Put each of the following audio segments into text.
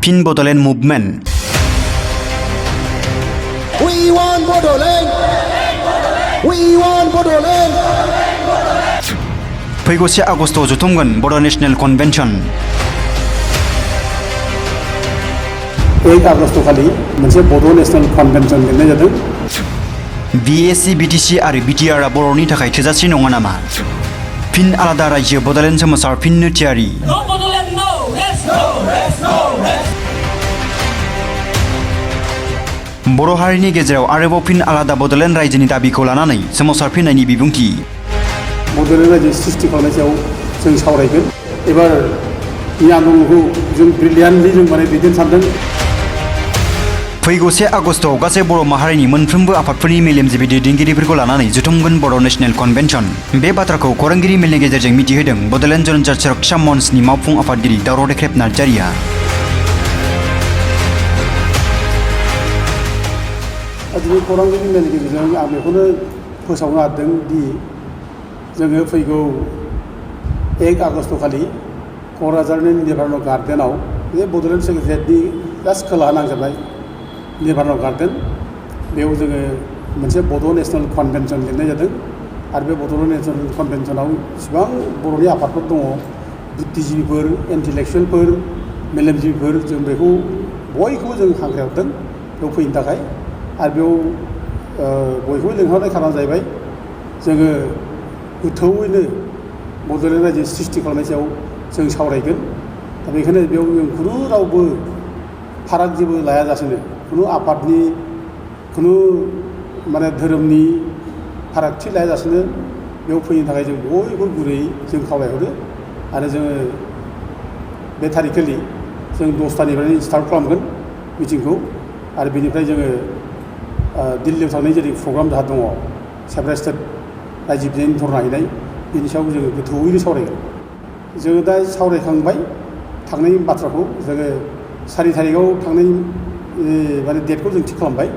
फिन Bodoland movement We want Bodoland! We want Bodoland! फैगौ 1 आगस्टआव जथुमगोन बड' नेशनेल कन्भेन्सन 1 आगस्ट खालि मोनसे बड' नेशनेल कन्भेन्सन लिंनाय जादों। BSC, BTC आरो BTR आ बर'नि थाखाय थोजासे नङा नामा? फिन आलादा रायजो बड'लेण्ड सोमावसारफिननो थियारि। No Bodoland, no! Rest, no! Rest, no! Rest! बर' हारिनि गेजेराव आरोबाव फिन आलादा बड'लेण्ड रायजोनि दाबिखौ लानानै सोमावसारफिननायनि बिबुंथि। बड'लेण्ड रायजो सृष्टि खालामनाय सायाव जों सावरायगोन। एबार बे आन्दलनखौ जों ब्रिलियान्टलि जों दैदेननो सानदों। फैगौ 1 आगस्टआव गासै बर' माहारिनि मोनफ्रोमबो आफादफोरनि मेलेमजिबि दैदेनगिरिफोरखौ लानानै जथुमगोन बड' नेशनेल कन्भेन्सन। बे बाथ्राखौ खौरांगिरि मेलनि गेजेरजों मिथिहोदों बड'लेण्ड जनजाति सुरक्षा मन्चनि मावफुं आफादगिरि दावराव देख्रेब नार्जारिया। दिनै खौरांगिरि मेलनि गेजेरजों आं बेखौनो फोसावनो हादों दि जोङो फैगौ 1 आगस्ट खालि क'क्राझारनि निभारन' गार्डेनाव बे बड'लेण्ड सेक्रेटारियेटनि जास्ट खोलाहा नांजाबनाय निभारन' गार्डेन बेयाव जोङो मोनसे बड' नेशनेल कन्भेन्सन लिंनाय जादों। आरो बे बड' नेशनेल कन्भेन्सनाव इसिबां बर'नि आफादफोर दङ, बुद्धिजिबिफोर, इन्टेलेक्सुयेलफोर, मेलेमजिबिफोर, जों बेखौ बयखौबो जों हांख्रायहरदों बेयाव फैनो थाखाय। आरो बेयाव बयखौबो लिंहरनाय खारना जाहैबाय जोङो गोथौयैनो बड'लेण्ड रायजो सृष्टि खालामनाय सायाव जों सावरायगोन। दा बेखायनो बेयाव जों खुनु रावबो फाराग जेबो लायाजासेनो, खुनु आफादनि, खुनु धोरोमनि फारागथि लायाजासेनो बेयाव फैनो थाखाय जों बयबो गुरैयै जों खावलायहरो। आरो जोङो बे थारिखखालि जों 10थानिफ्रायनो स्टार्ट खालामगोन मिटिंखौ। आरो बेनिफ्राय जोङो दिल्लीयाव थांनाय जेरै प्रग्राम जाहा दङ, सेपारेट स्टेट रायजो बिनायनि धरना हैनाय, बेनि सायाव जोङो गोथौयैनो सावरायगोन। जोङो दा सावरायखांबाय थांनायनि बाथ्राखौ। जोङो 4 थारिखआव थांनाय डेटखौ जों थिग खालामबाय।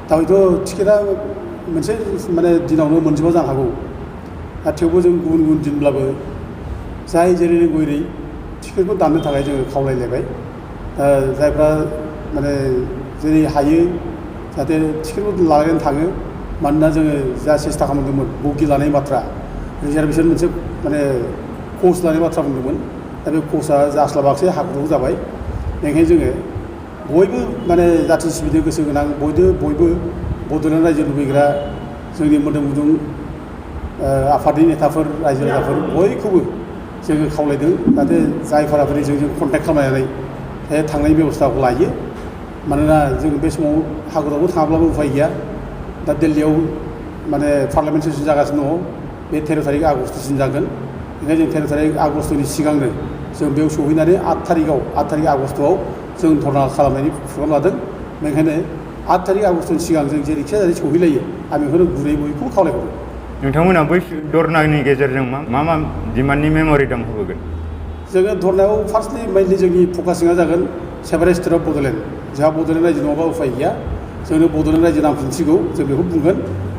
दा हयथ' टिकेटआ मोनसे दिनावनो मोनजोबा जानो हागौ। दा थेवबो जों गुबुन गुबुन दिनब्लाबो जाय जेरै रोंगौ एरै टिकेटखौ दाननो थाखाय जोङो खावलायलायबाय। जायफ्रा जेरै हायो जाहाथे टिकेटखौ लानानै थाङो। मानोना जोङो जा सेस्था खालामदोंमोन बगि लानाय बाथ्रा, रिजार्भेसन मोनसे कच लानाय बाथ्रा बुंदोंमोन। दा बे कचआ जास्लाबाखसै, हाखु जाबाय। बेनिखायनो जोङो बयबो जाथि सिबिनो गोसो गोनां बयबो बड'लेण्ड रायजो लुबैग्रा जोंनि मोदोम गुदुं आफादनि नेताफोर, रायजो राजाफोर बयखौबो जोङो खावलायदों जाहाथे जायफोरा जोंजों कन्टेक्ट खालामनानै थांनायनि बेबस्थाखौ लायो। मानोना जों बे समाव हाग्रायावबो थाङाब्लाबो उफाय गैया। दा दिल्लीयाव पार्लियामेन्ट सेसन जागासिनो दङ, बे 13 थारिख आगस्टसिम जागोन। बेनिखायनो जों 13 थारिख आगस्टनि सिगांनो जों बेयाव सहैनानै 8 थारिख आगस्टआव जों धर्ना खालामनायनि प्रग्राम लादों। बेनिखायनो 8 थारिख आगस्टनि सिगां जों जेरैखिजाया सहैलायो, आं बेखौनो गुरै बयखौबो खावलायहरो। नोंथांमोना बै धर्नानि गेजेरजों मा डिमान्डनि मेम'रेन्डाम होबोगोन? जोङो धर्नायाव फार्स्टलि मेइनलि जोंनि फकासिंआ जागोन सेपारेट स्टेट अफ बड'लेण्ड। जोंहा बड'लेण्ड रायजो नङाबा उफाय गैया। जोंनो बड'लेण्ड रायजो नांफिनसिगौ, जों बेखौ बुंगोन।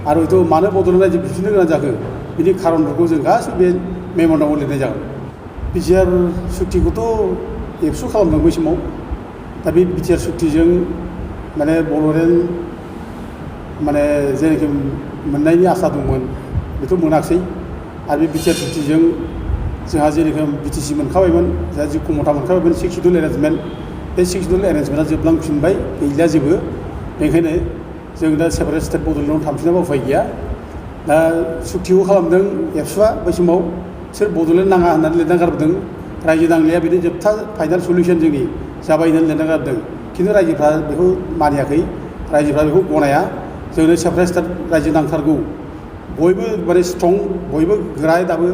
आरो हयथ' मानो बड'लेण्ड रायजो बिफिननो गोनां जाखो बिनि खारनफोरखौ जों गासैबो बे मेम'रेन्डामाव लिरनाय जागोन। बिटिआर सुक्तिखौथ' एबसु खालामदों बै समाव। दा बे बिटिआर सुक्तिजों बड'लेण्ड जेरैखि मोननायनि आसा दंमोन बेथ' मोनाखसै। आरो बे बिटिआर सुक्तिजों जोंहा जेरोखोम बिटिसि मोनखाबायमोन, जोंहा जि खमथा मोनखाबायमोन 6 शिड्युल एरेन्जमेन्ट, बे 6 शिड्युल एरेन्जमेन्टआ जोबलांफिनबाय, गैला जेबो। बेनिखायनो जों दा सेपारेट स्टेट बड'लेण्डआव थांफिनाबा उफाय गैया। दा सुक्तिखौ खालामदों एबसुआ बै समाव। बिसोर बड'लेण्ड नाङा होननानै लिरना गारबोदों। रायजो नांनाया बेनो जोबथा फाइनाल सलिउसन जोंनि जाबाय होननानै लिरना गारबोदों। खिन्थु रायजोफ्रा बेखौ मानियाखै, रायजोफ्रा बेखौ गनाया। जोंनो सेपारेट स्टेट रायजो नांथारगौ। बयबो स्ट्रं, बयबो गोरा दाबो।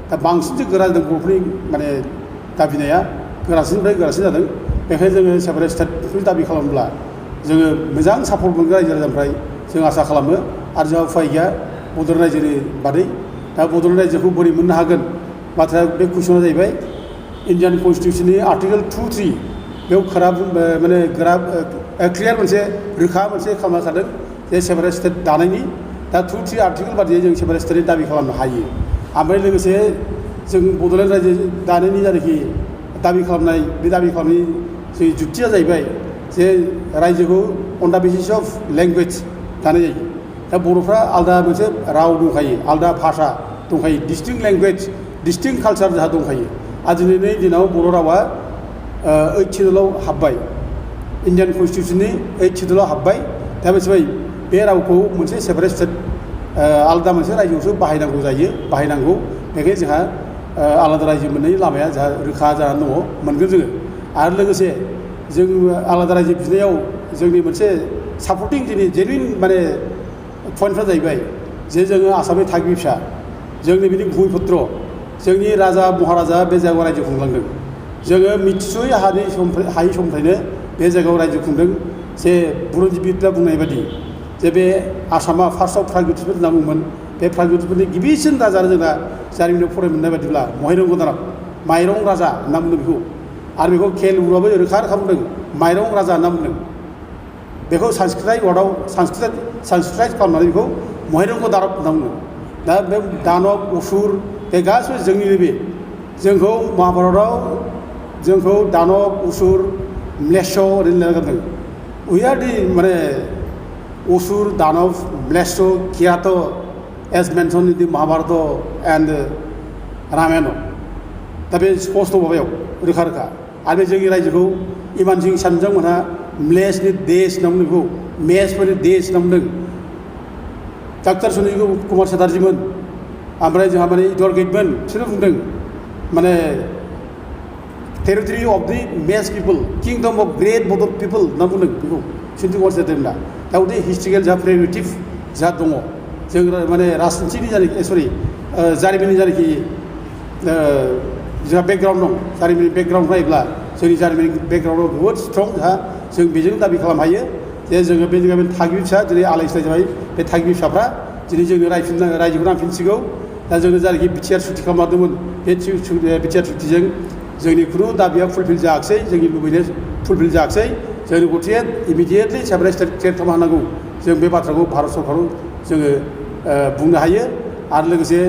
दा बांसिनसो गोरा जादों बर'फोरनि दाबिनाया, गोरासिननिफ्राय गोरासिन जादों। बेखायनो जोङो सेपारेट स्टेटखौ दाबि खालामोब्ला जोङो मोजां सापर्ट मोनगोन रायजो राजानिफ्राय जों आसा खालामो। आरो जोंहा उफाय गैया बड'लेण्ड रायजोनि बादै। दा बड'लेण्ड रायजोखौ बोरै मोननो हागोन? बाथ्राया बे कुइसना जाहैबाय इन्डियान कनस्टिटिउसननि आर्टिकेल 2(3) बेयाव गोरा क्लियार मोनसे रोखा मोनसे खालामना जे सेपारेट स्टेट दानायनि। दा 2(3) आर्टिकेल बादियै जों सेपारेट स्टेटनि दाबि खालामनो हायो। ओमफ्राय लोगोसे जों बड'लेण्ड रायजो दानायनि जायनाखि दाबि खालामनाय, बे दाबि खालामनायनि जोंनि जुक्तिया जाहैबाय जे रायजोखौ अन दा बेसिस अफ लेंगुवेज दानाय जायो दा बर'फ्रा आलादा मोनसे राव दंखायो आलादा भाषा दंखायो डिस्टिंक्ट लेंगुवेज डिस्टिंक्ट कालचार जोंहा दंखायो आरो दिनैनि दिनाव बर' रावा 8 सिडुलाव हाबबाय इन्डियान कनस्टिटिउसननि 8 सिडुलाव हाबबाय दा बेसेबाय बे रावखौ मोनसे सेपारेट स्टेट आलादा मोनसे रायजोआवसो बाहायनांगौ जायो बाहायनांगौ बेखायनो जोंहा आलादा रायजो मोननायनि लामाया जोंहा रोखा जानानै दङ मोनगोन जोङो आरो लोगोसे जों आलादा रायजो बिनायाव जोंनि मोनसे सापर्टिं जोंनि जेनुइन माने पइन्टफ्रा जाहैबाय जे जोङो आसामनि थागिबि फिसा जोंनि बिनि भुमिपुत्र जोंनि राजा महाराजा बे जायगायाव रायजो खुंलांदों जोङो मिथिस'यै हायै समनिफ्रायनो बे जायगायाव रायजो खुंदों जे बुरनजिबिदफ्रा बुंनाय बायदि जे बे आसामा फार्स्टआव प्रागज्योतिषपुर होनना बुङोमोन बे प्रागज्योतिषपुरनि गिबिसिन राजानो जोंना जारिमिनाव फरायनो मोननाय बायदिब्ला महिरंग दानब माइरं राजा होनना बुंदों बेखौ आरो बेखौ के एल उरुआबो रोखा रोखा बुंदों माइरं राजा होनना बुंदों बेखौ सांस्कृताइज वार्डआव सांस्कृताइज खालामनानै बेखौ महिरंग दानब होनना बुंदों दा बे दानब असुर बे गासिबो जोंनिनो बे जोंखौ महाभारतआव जोंखौ दानब असुर म्लेच्छ ओरैनो लिरगारदों वी आर दि माने Asura Danava Mlechha Kirata as mentioned in the Mahabharata and Ramayana दा बे स्पस्ट माबायाव रोखा रोखा आरो बे जोंनि रायजोखौ इमान सिं सानजों मोनहा म्लेच्छनि देश होनना बुंदों बेखौ मेचफोरनि देश होनना बुंदों डाक्टार सुनिल कुमार चेटार्जीमोन ओमफ्राय जोंहा माने इडवार्ड गेटमोन बिसोरो बुंदों माने territory of the match people kingdom of great बड' पिपल होनना बुंदों बेखौ सुनिल कुमार चेटार्जीमोना दा उदि हिस्ट्रिकेल जोंहा प्रेरेटिभ जोंहा दङ जों माने राजनिथिनि जायनाखि सरि जारिमिननि जायनाखि जोंहा बेकग्राउन्ड दं जारिमिननि बेकग्राउन्ड नायोब्ला जोंनि जारिमिननि बेकग्राउन्डआव बहुद स्ट्रं जोंहा जों बेजों दाबि खालामनो हायो जे जोङो बे जायगानि थागिबि फिसा दिनै आलाय सिलाय जाबाय बे थागिबि फिसाफ्रा दिनै जोङो रायजोखौ नांफिनसिगौ दा जोङो जायनाखि बिटिआर सुक्ति खालामदोंमोन बे बिटिआर सुक्तिजों जोंनि खुनु दाबिया फुलफिल जायाखिसै जोंनि लुबैनाय फुलफिल जायाखिसै जोंनि गथिखे इमिडियेटलि सेपारेट स्टेट क्रिएट खालामनो हानांगौ जों बे बाथ्राखौ भारत सरकाराव जोङो बुंनो हायो आरो लोगोसे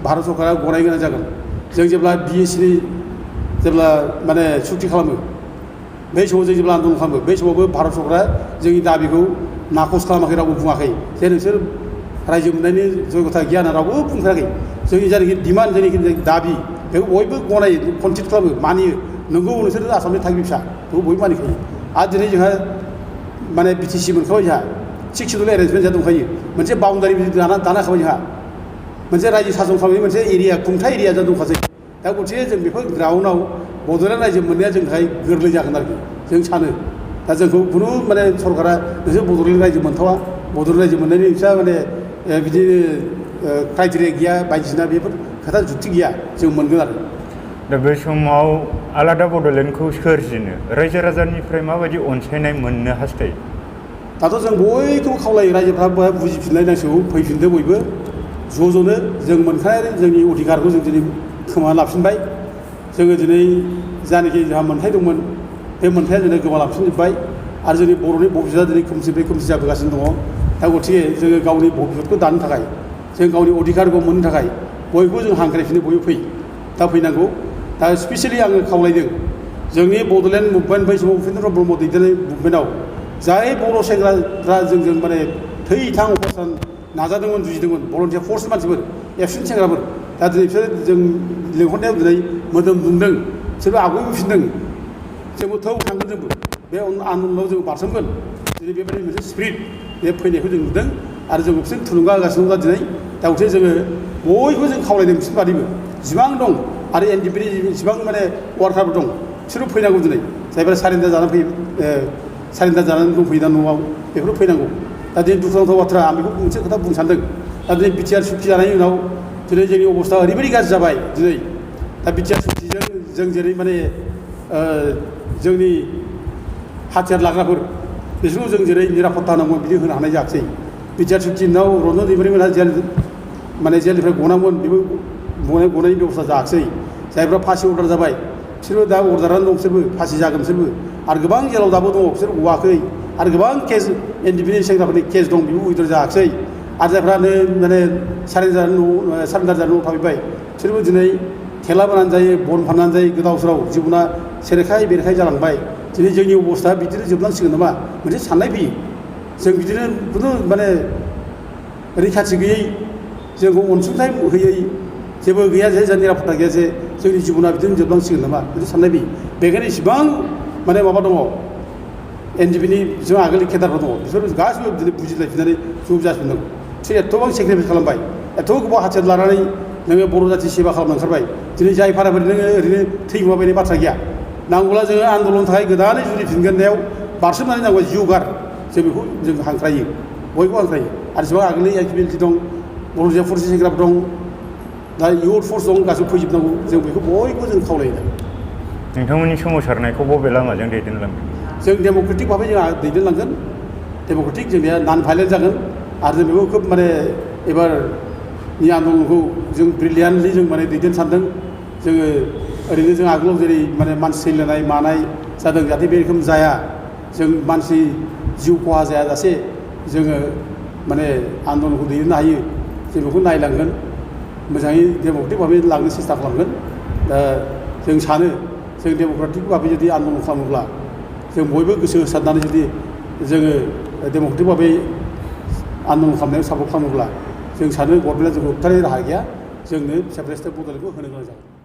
भारत सरकारा गनायनो गोनां जागोन जों जेब्ला बिएससिनि जेब्ला माने सुक्ति खालामो बै समाव जों जेब्ला आन्दलन खालामो बै समावबो भारत सरकारा जोंनि दाबिखौ नाखस खालामाखै रावबो बुङाखै जे नोंसोर रायजो मोननायनि जयगथा गैया होनना रावबो बुंफेराखै जोंनि जायनाखि डिमान्ड जोंनि दाबि बेखौ बयबो गनायो कनसिड खालामो मानियो नोंगौ नोंसोर आसामनि थागिबि फिसा बेखौ बयबो मानिखायो आरो दिनै जोंहा माने बिटिसि मोनखाबाय जोंहा 6 सिडुल एरेन्जमेन्ट जोंहा दंखायो मोनसे बाउन्डारि दाना होखाबाय जोंहा मोनसे रायजो सासन खालामनायनि मोनसे एरिया खुंथाय एरिया जोंहा दंखासै दा गथिखे जों बेफोर ग्राउन्डआव बड'लेण्ड रायजो मोननाया जोंनि थाखाय गोरलै जागोन आरोखि जों सानो दा जोंखौ खुनु माने सरकारा नोंसोर बड'लेण्ड रायजो मोनथावा बड'लेण्ड रायजो मोननायनि बिसा माने बिदिनो क्राइटेरिया गैया बायदिसिना बेफोर खोथा जुक्ति गैया जों मोनगोन आरो दा बे समाव आलादा बड'लेण्डखौ सोरजिनो रायजो राजानिफ्राय माबायदि अनसायनाय मोननो हास्थायो दाथ' जों बयखौबो खावलायो रायजोफ्रा बुजिफिनलायनांसिगौ फैफिनदो बयबो ज' ज'नो जों मोनखानाय जोंनि अधिकारखौ जों दिनै खोमा लाफिनबाय जोङो दिनै जानाखि जोंहा मोन्थाय दंमोन बे मोन्थाया जोंनो गोमालांफिनजोब्बाय आरो जोंनि बर'नि भबिसतआ दिनै खोमसिनिफ्राय खोमसि जाबोगासिनो दङ दा गथिखे जोङो गावनि भबिसतखौ दानो थाखाय जों गावनि अधिकारखौ मोननो थाखाय बयबो जों हांख्रायफिनो बयबो फै दा फैनांगौ दा स्पेसियेलि आङो खावलायदों जोंनि बड'लेण्ड मुभमेन्ट बै समाव उपेन्द्र ब्रह्म दैदेननाय मुभमेन्टआव जाय बर' सेंग्राफ्रा जोंजों माने थै थां अपारेसन नाजादोंमोन जुजिदोंमोन भलन्टियार फर्स मानसिफोर एबसेन्ट सेंग्राफोर दा दिनै बिसोर जों लिंहरनायाव दिनै मोदोम दुंदों बिसोरबो आवगायबोफिनदों जोंबो थौ थांगोन जोंबो बे आन्दलनाव जों बारसोमगोन दिनै बेबायदि मोनसे स्पिरिट बे फैनायखौ जों नुदों आरो जों बिसोर थुलुंगा होगासिनो दं दिनै दा गथिखे जोङो बयबो जों खावलायदों बिसोर बादिबो जिबां दं आरो एनडिपिनि जिबां माने वार्कारफोर दं बिसोरबो फैनांगौ दिनै जायफोरा सारेन्डार जानानै फैयो सारेन्डार जानानै दंफैयो दा न'आव बेफोर फैनांगौ दा दिनै दुखुनांथाव बाथ्रा आं बेखौ मोनसे खोथा बुंनो सानदों दा दिनै बिटिआर सुक्ति जानायनि उनाव दिनै जोंनि अबस्था ओरैबायदि गाज्रि जाबाय दिनै दा बिटिआर सुक्तिजों जों जेरै माने जोंनि हाथियार लाग्राफोर बिसोरखौ जों जेरै निरापत्ता होनांगौमोन बिदि होनो हानाय जायाखिसै बिटिआर सुक्ति उनाव रन्जन दैमारिमोनहा जेलनिफ्राय गनांगौमोन बेबो गनायनि बेबस्था जायाखिसै जायफ्रा फासि अर्डार जाबाय बिसोरबो दा अर्डारानो दं बिसोरबो फासि जागोन बिसोरबो आरो गोबां जेलाव दाबो दङ बिसोर गवाखै आरो गोबां केस एनडिपिनि सेंग्राफोरनि केस दं बेबो उइद्र जायाखिसै आरो जायफ्रानो माने सारेन्डार जानानै न'आव थाफैबाय बिसोरबो दिनै थेला बोनानै जायो बन फाननानै जायो गोदाव सोराव जिबना सेरेखाय बेरेखाय जालांबाय दिनै जोंनि अबस्था बिदिनो जोबलांसिगोन नामा मोनसे साननाय फैयो जों बिदिनो खुनु माने रैखाथि गैयै जोंखौ अनसुंथाइ होयै जेबो गैया जे जों निरापत्ता गैया जे जोंनि जिबना बिदिनो जोबलांसिगोन नामा बिदि साननाय फैयो बेखायनो इसिबां माने माबा दङ एनडिपिनि जों आगोलनि केदारफोर दङ बिसोर गासिबो बिदिनो बुजिलायफिननानै ज' जाफिननांगौ बिसोर एथ'बां सेक्रिफाइस खालामबाय एथ' गोबाव हाथियार लानानै नोङो बर' जाथि सेबा खालामनो ओंखारबाय दिनै जाय फाराफारि नोङो ओरैनो थैगोमाबायनाय बाथ्रा गैया नांगौब्ला जोङो आन्दलननि थाखाय गोदानै जुरिफिनगोननायाव बारसोमनानै नांगौ जिउ गार जों बेखौ जों हांख्रायो बयबो हांख्रायो आरो जेसेबां आगोलनि आइकिबिलिटि दं बर' जाथिया फरसि सेंग्राफोर दं दा इयुथ फर्स दं गासिबो फैजोबनांगौ जों बेखौ बयबो जों खावलायो नोंथांमोननि सोमावसारनायखौ बबे लामाजों दैदेनलांगोन जों डेम'क्रेटिक भाबै जोंहा दैदेनलांगोन डेम'क्रेटिक जोंनिया नन भायलेन्ट जागोन आरो जों बेखौ खोब माने एबारनि आन्दलनखौ जों ब्रिलियान्टलि जों माने दैदेन सानदों जोङो ओरैनो जों आगोलाव जेरै माने मानसि थैलायनाय मानाय जादों जाहाथे बे रोखोम जाया जों मानसि जिउ खहा जायाजासे जोङो माने आन्दलनखौ दैदेननो हायो जों बेखौ नायलांगोन मोजाङै डेम'क्रेटिक भाबै लांनो सेस्था खालामगोन दा जों सानो जों डेम'क्रेटिक भाबै जुदि आन्दलन खालामोब्ला जों बयबो गोसो होसारनानै जुदि जोङो डेम'क्रेटिक भाबै आन्दलन खालामनायाव सापर्ट खालामोब्ला जों सानो गभर्नमेन्टआ जोंखौ होबथानाय राहा गैया जोंनो सेपारेटिस्ट बड'लेण्डखौ होनो गोनां जागोन